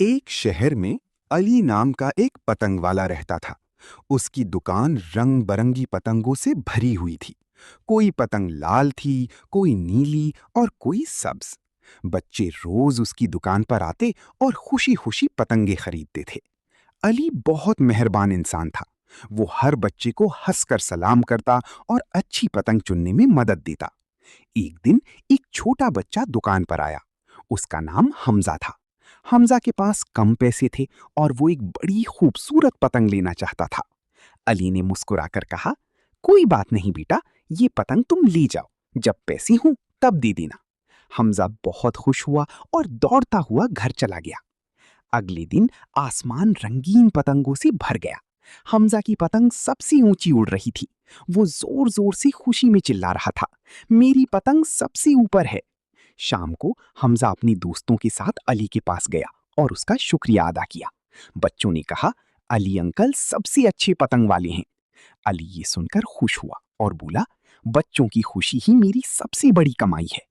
एक शहर में अली नाम का एक पतंग वाला रहता था। उसकी दुकान रंग बरंगी पतंगों से भरी हुई थी। कोई पतंग लाल थी, कोई नीली और कोई सब्ज। बच्चे रोज उसकी दुकान पर आते और खुशी खुशी पतंगे खरीदते थे। अली बहुत मेहरबान इंसान था। वो हर बच्चे को हंसकर सलाम करता और अच्छी पतंग चुनने में मदद देता। एक दिन एक छोटा बच्चा दुकान पर आया। उसका नाम हमजा था। हमजा के पास कम पैसे थे और वो एक बड़ी खूबसूरत पतंग लेना चाहता था। अली ने मुस्कुराकर कहा, कोई बात नहीं बेटा, ये पतंग तुम ले जाओ, जब पैसे हों तब दे देना। हमजा बहुत खुश हुआ और दौड़ता हुआ घर चला गया। अगले दिन आसमान रंगीन पतंगों से भर गया। हमजा की पतंग सबसे ऊंची उड़ रही थी। वो जोर जोर से खुशी में चिल्ला रहा था, मेरी पतंग सबसे ऊपर है। शाम को हमजा अपने दोस्तों के साथ अली के पास गया और उसका शुक्रिया अदा किया। बच्चों ने कहा, अली अंकल सबसे अच्छे पतंग वाले हैं। अली ये सुनकर खुश हुआ और बोला, बच्चों की खुशी ही मेरी सबसे बड़ी कमाई है।